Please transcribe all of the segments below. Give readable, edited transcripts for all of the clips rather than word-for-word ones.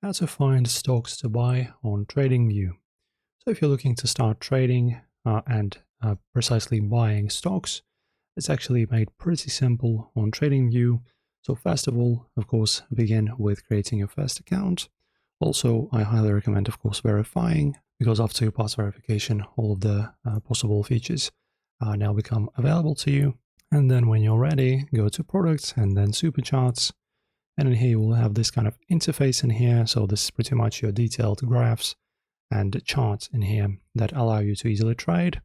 How to find stocks to buy on Tradingview. So if you're looking to start trading and precisely buying stocks, it's actually made pretty simple on Tradingview. So first of all, of course, begin with creating your first account. Also, I highly recommend, of course, verifying, because after you pass verification, all of the possible features now become available to you. And then when you're ready, go to products and then super charts. And in here you will have this kind of interface in here. So this is pretty much your detailed graphs and charts in here that allow you to easily trade.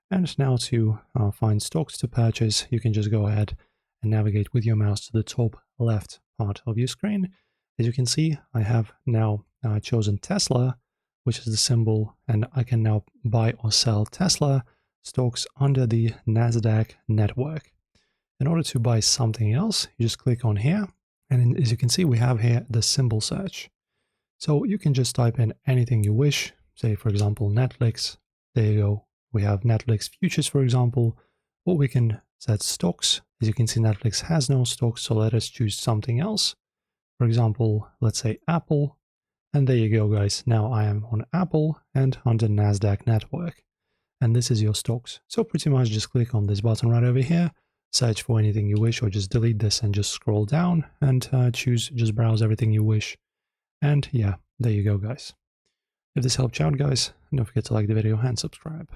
And now to find stocks to purchase, you can just go ahead and navigate with your mouse to the top left part of your screen. As you can see, I have now chosen Tesla, which is the symbol, and I can now buy or sell Tesla stocks under the NASDAQ network. In order to buy something else, you just click on here. And as you can see, we have here the symbol search. So you can just type in anything you wish, say, for example, Netflix. There you go. We have Netflix futures, for example, or we can set stocks. As you can see, Netflix has no stocks, so let us choose something else. For example, let's say Apple. And there you go, guys. Now I am on Apple and under NASDAQ network. And this is your stocks. So pretty much just click on this button right over here, search for anything you wish, or just delete this and just scroll down and choose, just browse everything you wish. And yeah, there you go, guys. If this helped you out, guys, don't forget to like the video and subscribe.